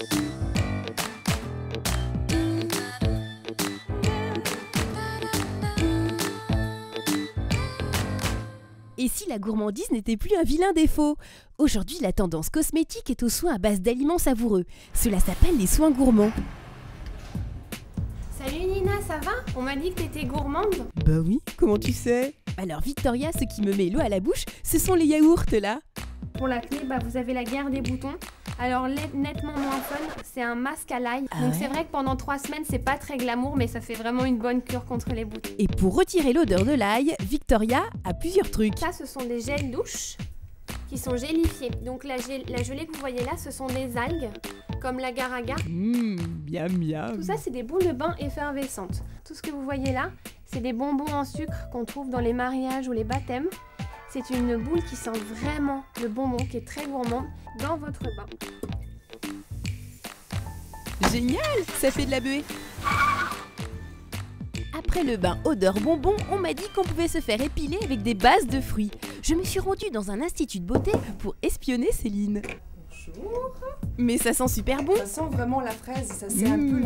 Et si la gourmandise n'était plus un vilain défaut? Aujourd'hui, la tendance cosmétique est aux soins à base d'aliments savoureux. Cela s'appelle les soins gourmands. Salut Nina, ça va? On m'a dit que t'étais gourmande. Bah oui, comment tu sais? Alors Victoria, ce qui me met l'eau à la bouche, ce sont les yaourts là. Pour l'acné, vous avez la guerre des boutons. Alors nettement moins fun, c'est un masque à l'ail. Donc c'est vrai que pendant 3 semaines, c'est pas très glamour, mais ça fait vraiment une bonne cure contre les boutons. Et pour retirer l'odeur de l'ail, Victoria a plusieurs trucs. Ça, ce sont des gels douche qui sont gélifiés. Donc la gelée que vous voyez là, ce sont des algues, comme l'agar-agar. Miam miam. Tout ça, c'est des boules de bain effervescentes. Tout ce que vous voyez là, c'est des bonbons en sucre qu'on trouve dans les mariages ou les baptêmes. C'est une boule qui sent vraiment le bonbon, qui est très gourmand, dans votre bain. Génial, ça fait de la buée. Après le bain odeur bonbon, on m'a dit qu'on pouvait se faire épiler avec des bases de fruits. Je me suis rendue dans un institut de beauté pour espionner Céline. Bonjour. Mais ça sent super bon. Ça sent vraiment la fraise, ça c'est un peu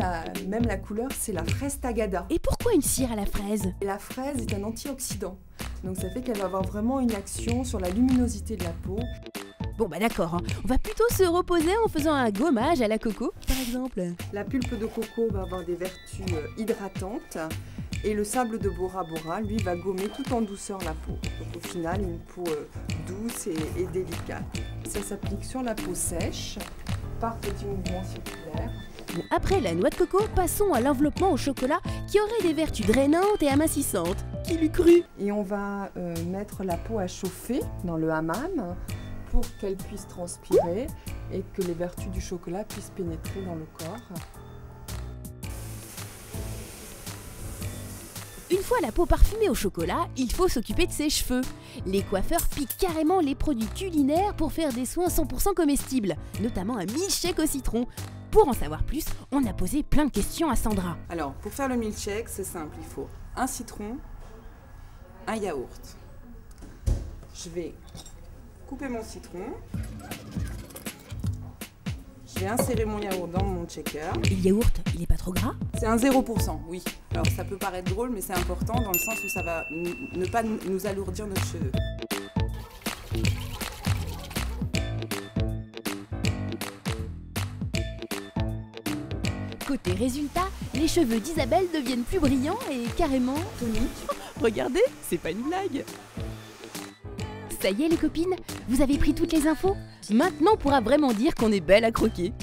même la couleur, c'est la fraise tagada. Et pourquoi une cire à la fraise? Et la fraise est un antioxydant, donc ça fait qu'elle va avoir vraiment une action sur la luminosité de la peau. Bon bah d'accord, on va plutôt se reposer en faisant un gommage à la coco, par exemple. La pulpe de coco va avoir des vertus hydratantes et le sable de Bora Bora, lui, va gommer tout en douceur la peau. Donc au final, une peau douce et délicate. Ça s'applique sur la peau sèche par petits mouvements circulaires. Bon, après la noix de coco, passons à l'enveloppement au chocolat qui aurait des vertus drainantes et amincissantes. Qui l'eût cru? Et on va mettre la peau à chauffer dans le hammam pour qu'elle puisse transpirer et que les vertus du chocolat puissent pénétrer dans le corps. Une fois la peau parfumée au chocolat, il faut s'occuper de ses cheveux. Les coiffeurs piquent carrément les produits culinaires pour faire des soins 100% comestibles, notamment un milkshake au citron. Pour en savoir plus, on a posé plein de questions à Sandra. Alors, pour faire le milkshake, c'est simple, il faut un citron, un yaourt. Je vais couper mon citron. Je vais insérer mon yaourt dans mon shaker. Et le yaourt, il est pas trop gras? C'est un 0%, oui. Alors ça peut paraître drôle, mais c'est important dans le sens où ça va ne pas nous alourdir nos cheveux. Côté résultat, les cheveux d'Isabelle deviennent plus brillants et carrément toniques. Regardez, c'est pas une blague. Ça y est les copines, vous avez pris toutes les infos? Maintenant on pourra vraiment dire qu'on est belle à croquer.